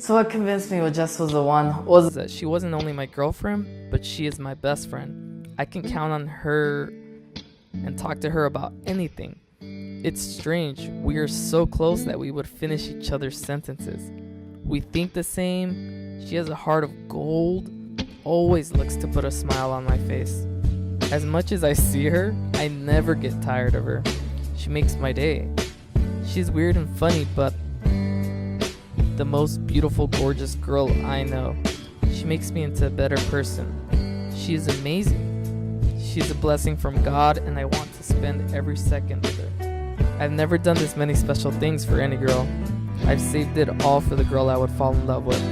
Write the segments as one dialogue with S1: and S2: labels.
S1: So what convinced me Jess was the one was that she wasn't only my girlfriend, but she is my best friend. I can count on her and talk to her about anything. It's strange, we are so close that we would finish each other's sentences. We think the same, she has a heart of gold, always looks to put a smile on my face. As much as I see her, I never get tired of her. She makes my day. She's weird and funny, but the most beautiful, gorgeous girl I know. She makes me into a better person. She is amazing. She's a blessing from God, and I want to spend every second with her. I've never done this many special things for any girl. I've saved it all for the girl I would fall in love with.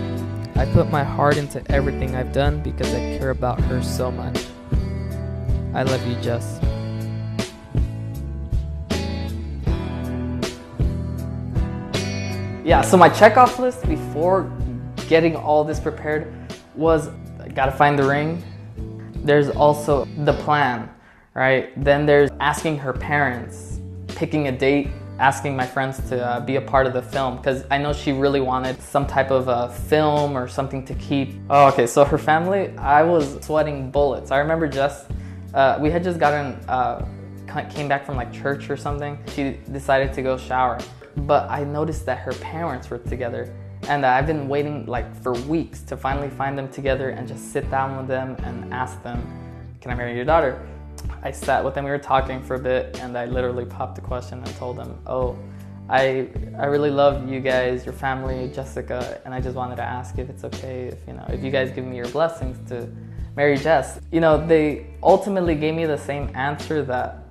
S1: I put my heart into everything I've done because I care about her so much. I love you, Jess. Yeah, so my checkoff list before getting all this prepared was, I gotta find the ring. There's also the plan, right? Then there's asking her parents, picking a date, asking my friends to be a part of the film, because I know she really wanted some type of film or something to keep. Oh, okay, so her family, I was sweating bullets. I remember Jess, we had just came back from like church or something. She decided to go shower. But I noticed that her parents were together, and I've been waiting like for weeks to finally find them together and just sit down with them and ask them, can I marry your daughter? I sat with them, we were talking for a bit, and I literally popped the question and told them, oh, I really love you guys, your family, Jessica, and I just wanted to ask if it's okay if you guys give me your blessings to marry Jess. They ultimately gave me the same answer that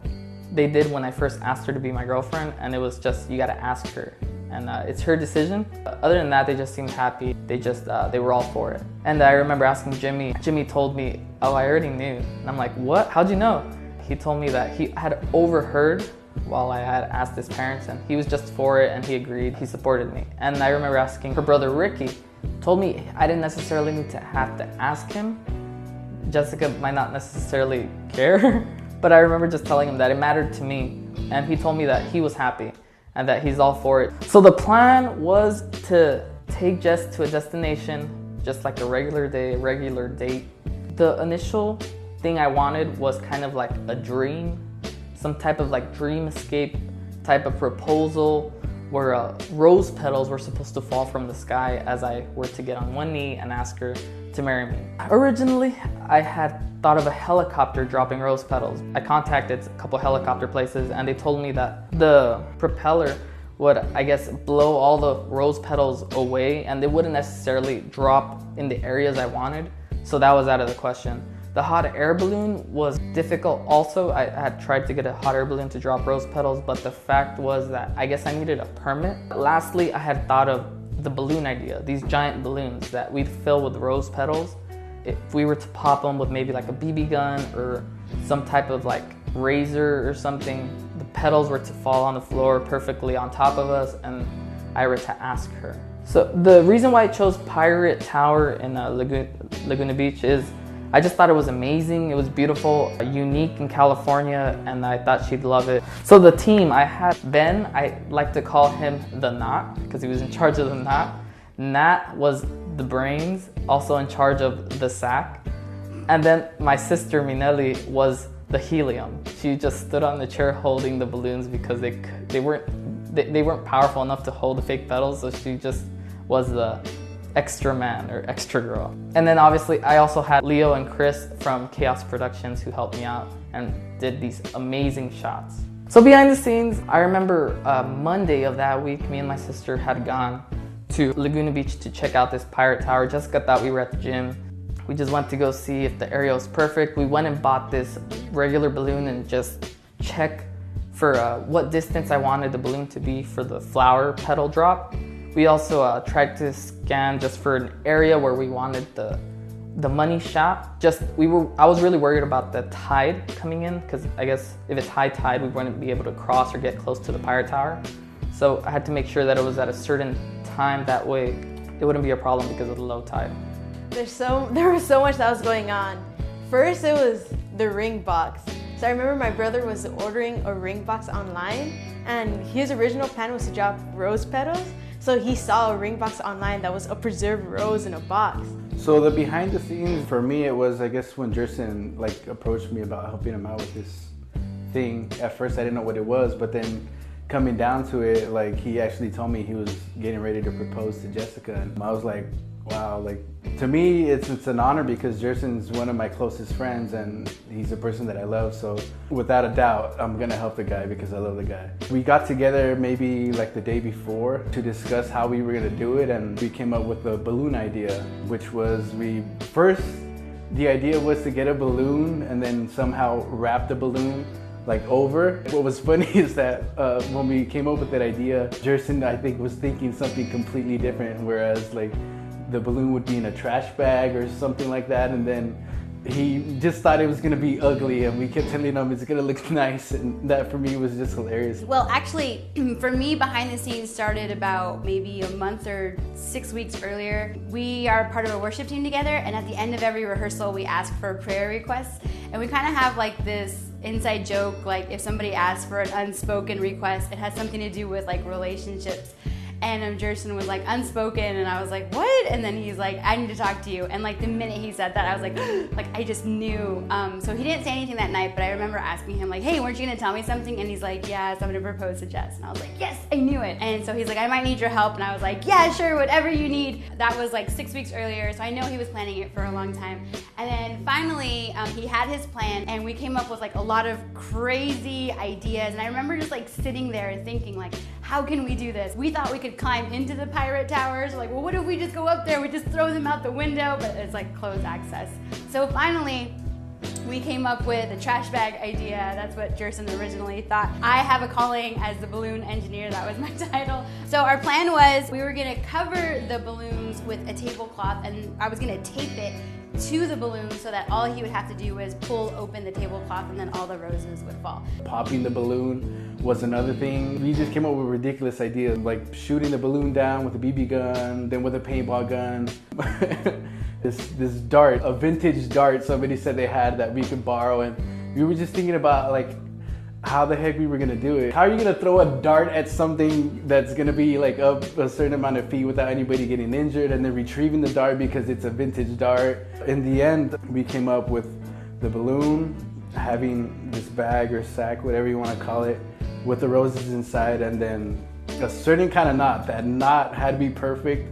S1: they did when I first asked her to be my girlfriend, and it was just, you gotta ask her, and it's her decision. Other than that, they just seemed happy. They were all for it. And I remember asking Jimmy. Jimmy told me, oh, I already knew. And I'm like, what? How'd you know? He told me that he had overheard while I had asked his parents, and he was just for it, and he agreed. He supported me. And I remember asking her brother Ricky. Told me I didn't necessarily need to have to ask him. Jessica might not necessarily care. But I remember just telling him that it mattered to me, and he told me that he was happy and that he's all for it. So the plan was to take Jess to a destination, just like a regular day, a regular date. The initial thing I wanted was kind of like a dream, some type of like dream escape type of proposal where rose petals were supposed to fall from the sky as I were to get on one knee and ask her to marry me. Originally, I had thought of a helicopter dropping rose petals. I contacted a couple helicopter places, and they told me that the propeller would, I guess, blow all the rose petals away, and they wouldn't necessarily drop in the areas I wanted, so that was out of the question. The hot air balloon was difficult also. I had tried to get a hot air balloon to drop rose petals, but the fact was that I guess I needed a permit. Lastly, I had thought of the balloon idea, these giant balloons that we'd fill with rose petals. If we were to pop them with maybe like a BB gun or some type of like razor or something, the petals were to fall on the floor perfectly on top of us, and I were to ask her. So the reason why I chose Pirate Tower in Laguna Beach is I just thought it was amazing. It was beautiful, unique in California, and I thought she'd love it. So the team, I had Ben, I like to call him the Knot because he was in charge of the knot. Nat was the brains, also in charge of the sack. And then my sister Minelli was the helium. She just stood on the chair holding the balloons because they weren't powerful enough to hold the fake petals, so she just was the extra man or extra girl. And then obviously I also had Leo and Chris from Chaos Productions who helped me out and did these amazing shots. So behind the scenes, I remember Monday of that week, me and my sister had gone to Laguna Beach to check out this Pirate Tower. Jessica thought we were at the gym. We just went to go see if the area was perfect. We went and bought this regular balloon and just check for what distance I wanted the balloon to be for the flower petal drop. We also tried to scan just for an area where we wanted the money shot. I was really worried about the tide coming in, because I guess if it's high tide, we wouldn't be able to cross or get close to the Pirate Tower. So I had to make sure that it was at a certain time, that way it wouldn't be a problem because of the low tide.
S2: There was so much that was going on. First, it was the ring box. So I remember my brother was ordering a ring box online, and his original plan was to drop rose petals. So he saw a ring box online that was a preserved rose in a box.
S3: So the behind the scenes for me, it was, I guess, when Jerson approached me about helping him out with this thing. At first I didn't know what it was, but then coming down to it, he actually told me he was getting ready to propose to Jessica, and I was like, wow, to me it's an honor because Jerson's one of my closest friends and he's a person that I love, so without a doubt I'm gonna help the guy because I love the guy. We got together maybe the day before to discuss how we were gonna do it, and we came up with the balloon idea, which was the idea was to get a balloon and then somehow wrap the balloon over. What was funny is that when we came up with that idea, Jerson, I think, was thinking something completely different, whereas the balloon would be in a trash bag or something like that, and then he just thought it was gonna be ugly, and we kept telling him it's gonna look nice, and that for me was just hilarious.
S4: Well, actually, for me, behind the scenes started about maybe a month or 6 weeks earlier. We are part of a worship team together, and at the end of every rehearsal, we ask for prayer requests, and we kind of have this inside joke, if somebody asks for an unspoken request, it has something to do with relationships. And Jerson was unspoken, and I was like, what? And then he's like, I need to talk to you. And the minute he said that, I was like, I just knew. So he didn't say anything that night, but I remember asking him hey, weren't you gonna tell me something? And he's like, yes, I'm gonna propose to Jess. And I was like, yes, I knew it. And so he's like, I might need your help. And I was like, yeah, sure, whatever you need. That was 6 weeks earlier, so I know he was planning it for a long time. And then finally, he had his plan, and we came up with a lot of crazy ideas. And I remember just sitting there and thinking how can we do this? We thought we could climb into the pirate towers. Well, what if we just go up there? We just throw them out the window, but it's closed access. So finally, we came up with a trash bag idea. That's what Jerson originally thought. I have a calling as the balloon engineer. That was my title. So our plan was we were gonna cover the balloons with a tablecloth, and I was gonna tape it to the balloon so that all he would have to do was pull open the tablecloth and then all the roses would fall.
S3: Popping the balloon was another thing. We just came up with ridiculous ideas, shooting the balloon down with a BB gun, then with a paintball gun. this dart, a vintage dart somebody said they had that we could borrow, and we were just thinking about how the heck we were gonna do it. How are you gonna throw a dart at something that's gonna be up a certain amount of feet without anybody getting injured, and then retrieving the dart because it's a vintage dart? In the end, we came up with the balloon, having this bag or sack, whatever you wanna call it, with the roses inside, and then a certain kind of knot. That knot had to be perfect,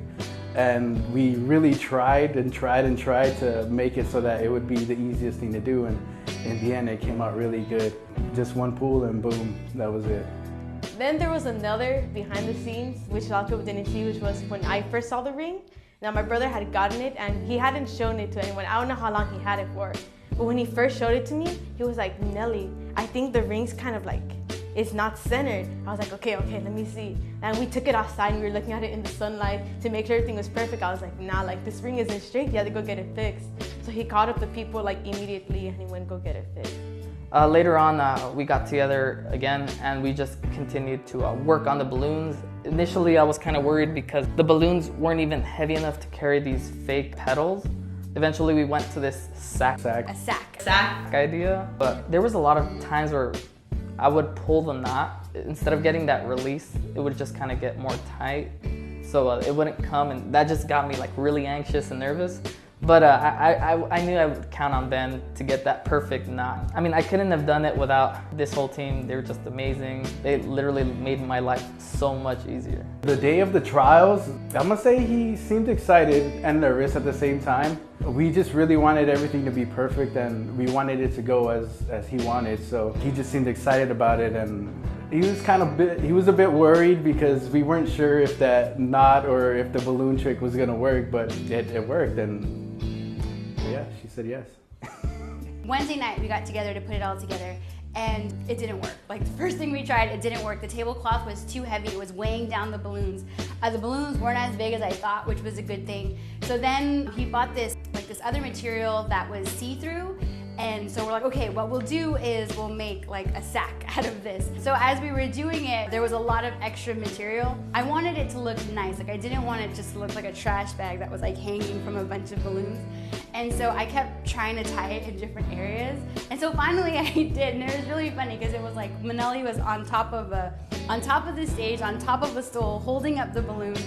S3: and we really tried to make it so that it would be the easiest thing to do, and in the end it came out really good. Just one pull and boom, that was it.
S2: Then there was another behind the scenes, which a lot of people didn't see, which was when I first saw the ring. Now my brother had gotten it and he hadn't shown it to anyone. I don't know how long he had it for, but when he first showed it to me, he was like, Nelly, I think the ring's kind of it's not centered. I was like, okay, let me see. And we took it outside and we were looking at it in the sunlight to make sure everything was perfect. I was like, nah, this ring isn't straight. You have to go get it fixed. So he called up the people immediately and he went go get it fixed.
S1: Later on, we got together again and we just continued to work on the balloons. Initially, I was kind of worried because the balloons weren't even heavy enough to carry these fake petals. Eventually, we went to this sack idea, but there was a lot of times where I would pull the knot. Instead of getting that release, it would just kind of get more tight, so it wouldn't come, and that just got me really anxious and nervous. But I knew I would count on Ben to get that perfect knot. I mean, I couldn't have done it without this whole team. They were just amazing. They literally made my life so much easier.
S3: The day of the trials, I'm gonna say he seemed excited and nervous at the same time. We just really wanted everything to be perfect, and we wanted it to go as he wanted. So he just seemed excited about it, and he was a bit worried because we weren't sure if that knot or if the balloon trick was gonna work, but it worked, and yeah, she said yes.
S4: Wednesday night, we got together to put it all together, and it didn't work. The first thing we tried, it didn't work. The tablecloth was too heavy. It was weighing down the balloons. The balloons weren't as big as I thought, which was a good thing. So then he bought this other material that was see-through, and so we're like, okay, what we'll do is we'll make a sack out of this. So as we were doing it, there was a lot of extra material. I wanted it to look nice. I didn't want it just to look like a trash bag that was hanging from a bunch of balloons. And so I kept trying to tie it in different areas. And so finally I did, and it was really funny because it was Manelli was on top of a on top of the stage, on top of a stool, holding up the balloon,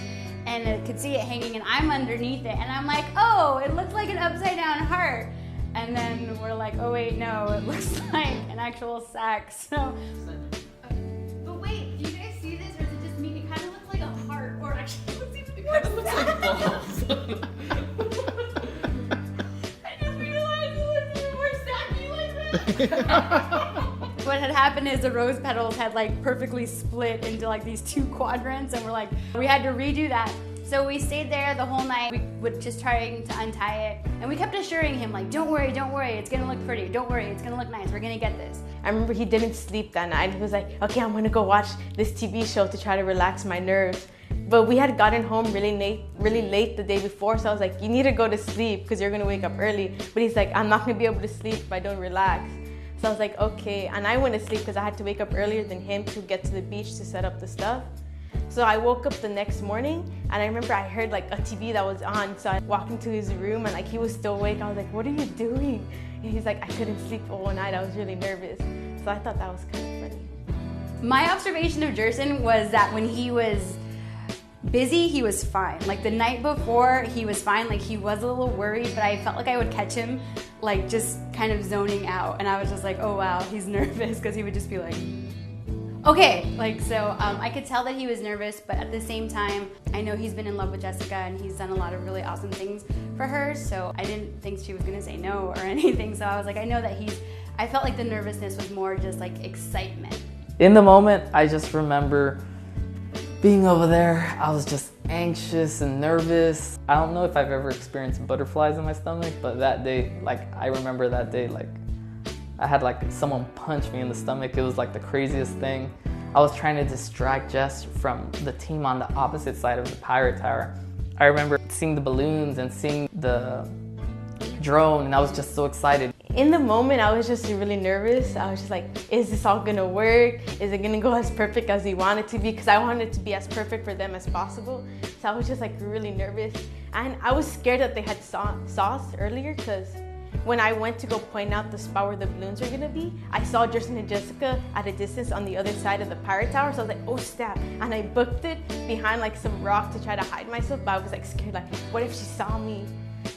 S4: and I could see it hanging, and I'm underneath it, and I'm like, oh, it looks like an upside down heart. And then we're like, oh wait, no, it looks like an actual sack. So, but wait, do you guys see this, or is it just me? It kind of looks like a heart, or actually, it looks even more
S1: Looks like balls.
S4: I just realized it looks even more sacky like that. What had happened is the rose petals had like perfectly split into like these two quadrants, and we had to redo that. So we stayed there the whole night. We would just trying to untie it, and we kept assuring him like, don't worry, it's gonna look pretty. Don't worry, it's gonna look nice. We're gonna get this.
S2: I remember he didn't sleep that night. He was like, okay, I'm gonna go watch this TV show to try to relax my nerves. But we had gotten home really late the day before, so I was like, you need to go to sleep because you're gonna wake up early. But he's like, I'm not gonna be able to sleep if I don't relax. So I was like, okay. And I went to sleep because I had to wake up earlier than him to get to the beach to set up the stuff. So I woke up the next morning, and I remember I heard like a TV that was on. So I walked into his room, and like he was still awake. I was like, what are you doing? And he's like, I couldn't sleep all night. I was really nervous. So I thought that was kind of funny.
S4: My observation of Jerson was that when he was busy, he was fine. Like the night before, he was fine. Like he was a little worried, but I felt like I would catch him like just kind of zoning out. And I was just like, oh wow, he's nervous, because he would just be like, okay, like, so I could tell that he was nervous, but at the same time, I know he's been in love with Jessica, and he's done a lot of really awesome things for her, so I didn't think she was gonna say no or anything, so I was like, I know that I felt like the nervousness was more just like excitement.
S1: In the moment, I just remember being over there. I was just anxious and nervous. I don't know if I've ever experienced butterflies in my stomach, but that day, like, I remember that day, like, I had like someone punch me in the stomach. It was like the craziest thing. I was trying to distract Jess from the team on the opposite side of the pirate tower. I remember seeing the balloons and seeing the drone, and I was just so excited.
S2: In the moment, I was just really nervous. I was just like, is this all gonna work? Is it gonna go as perfect as we want it to be? Because I wanted it to be as perfect for them as possible. So I was just like really nervous. And I was scared that they had sauce earlier, because when I went to go point out the spot where the balloons were gonna be, I saw Justin and Jessica at a distance on the other side of the pirate tower. So I was like, oh snap. And I booked it behind like some rock to try to hide myself, but I was like scared, like, what if she saw me?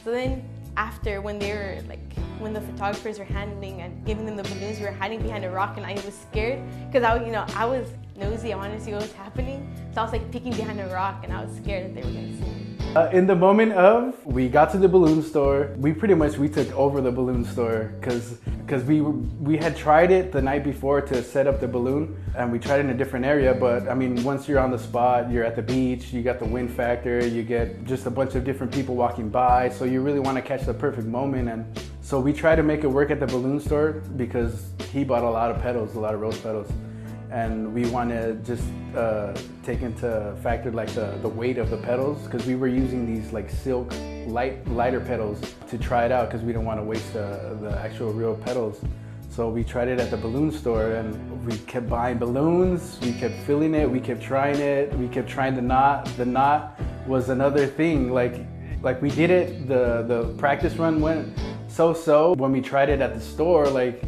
S2: So then after, when the photographers were handling and giving them the balloons, we were hiding behind a rock, and I was scared because I was nosy. I wanted to see what was happening. So I was like peeking behind a rock, and I was scared that they were gonna see me.
S3: In the moment of, we got to the balloon store. We took over the balloon store because we had tried it the night before to set up the balloon, and we tried it in a different area. But I mean, once you're on the spot, you're at the beach, you got the wind factor, you get just a bunch of different people walking by, so you really want to catch the perfect moment. And so we tried to make it work at the balloon store because he bought a lot of petals, a lot of rose petals. And we want to just take into factor like the weight of the petals, because we were using these like silk lighter petals to try it out, because we didn't want to waste the actual real petals. So we tried it at the balloon store, and we kept buying balloons, we kept filling it, we kept trying it, we kept trying the knot. The knot was another thing. Like we did it, the practice run went so. When we tried it at the store, like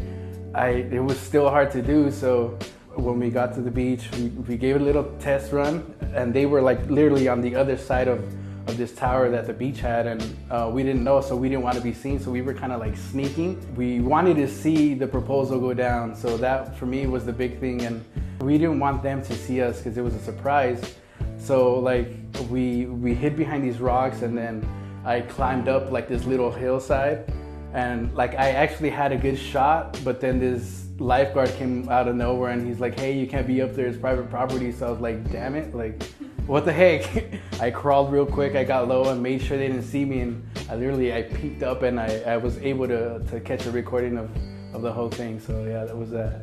S3: it was still hard to do. So when we got to the beach, we gave it a little test run, and they were like literally on the other side of this tower that the beach had, and we didn't know, so we didn't want to be seen, so we were kind of like sneaking. We wanted to see the proposal go down, so that for me was the big thing, and we didn't want them to see us because it was a surprise. So like we hid behind these rocks, and then I climbed up like this little hillside, and like I actually had a good shot, but then this lifeguard came out of nowhere, and he's like, hey, you can't be up there, it's private property. So I was like, damn it, like, what the heck? I crawled real quick, I got low and made sure they didn't see me, and I peeked up, and I was able to catch a recording of the whole thing. So yeah, that was that.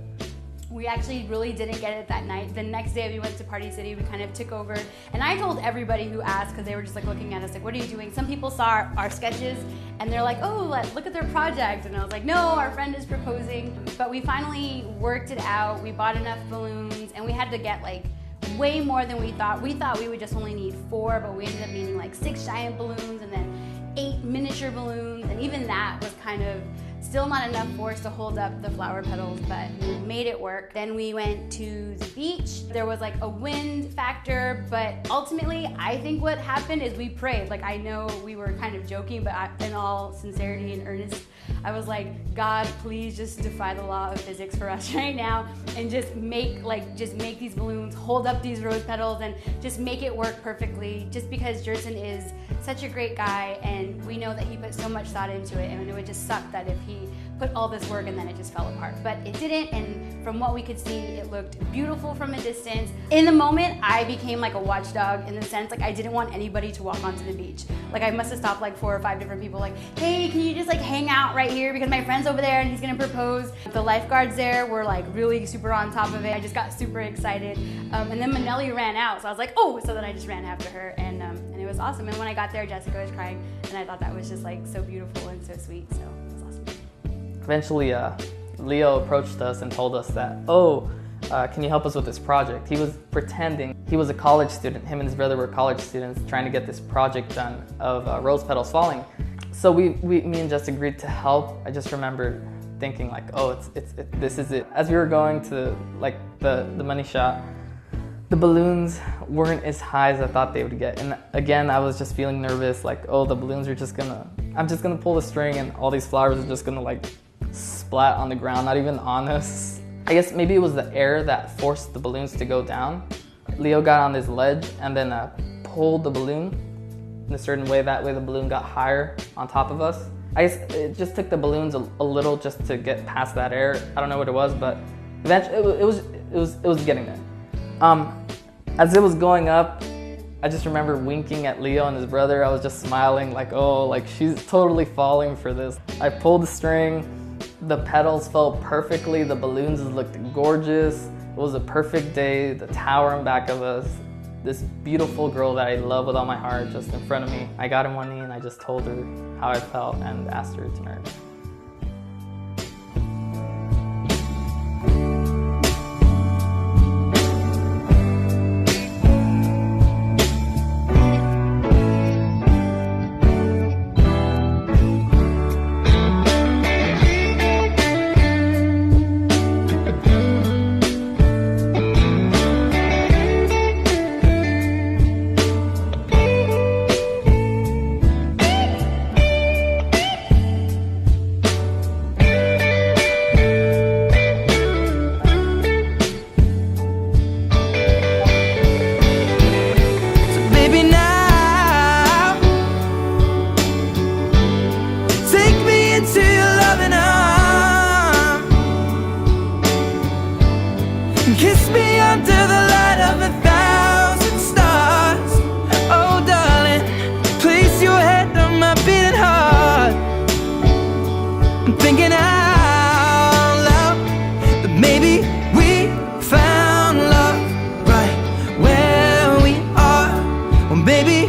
S4: We actually really didn't get it that night. The next day we went to Party City, we kind of took over, and I told everybody who asked, because they were just like looking at us like, what are you doing? Some people saw our sketches, and they're like, oh, look at their project, and I was like, no, our friend is proposing. But we finally worked it out, we bought enough balloons, and we had to get like way more than we thought. We thought we would just only need 4, but we ended up needing like 6 giant balloons, and then 8 miniature balloons, and even that was kind of Still not enough force to hold up the flower petals, but we made it work. Then we went to the beach. There was like a wind factor, but ultimately I think what happened is we prayed. Like, I know we were kind of joking, but in all sincerity and earnest, I was like, God, please just defy the law of physics for us right now and just make these balloons, hold up these rose petals, and just make it work perfectly, just because Jerson is such a great guy and we know that he put so much thought into it, and it would just suck that if he put all this work and then it just fell apart. But it didn't, and from what we could see, it looked beautiful from a distance. In the moment, I became like a watchdog in the sense, like, I didn't want anybody to walk onto the beach. Like, I must have stopped like 4 or 5 different people, like, hey, can you just like hang out right here because my friend's over there and he's gonna propose. The lifeguards there were like really super on top of it. I just got super excited. And then Manelli ran out, so I was like, oh, so then I just ran after her, and it was awesome. And when I got there, Jessica was crying, and I thought that was just like so beautiful and so sweet, so it was awesome.
S1: Eventually, Leo approached us and told us that, can you help us with this project? He was pretending he was a college student. Him and his brother were college students trying to get this project done of rose petals falling. So me and Jess agreed to help. I just remember thinking like, this is it. As we were going to like the money shot, the balloons weren't as high as I thought they would get. And again, I was just feeling nervous, like, the balloons are I'm just gonna pull the string and all these flowers are just gonna like splat on the ground, not even on us. I guess maybe it was the air that forced the balloons to go down. Leo got on this ledge and then pulled the balloon in a certain way. That way the balloon got higher on top of us. I guess it just took the balloons a little just to get past that air. I don't know what it was, but eventually it was getting there. As it was going up, I just remember winking at Leo and his brother. I was just smiling like, she's totally falling for this. I pulled the string, the petals fell perfectly, the balloons looked gorgeous. It was a perfect day, the tower in back of us, this beautiful girl that I love with all my heart just in front of me. I got on one knee and I just told her how I felt and asked her to marry me.
S5: Kiss me under the light of 1,000 stars. Oh darling, place your head on my beating heart. I'm thinking out loud that maybe we found love right where we are. Well, maybe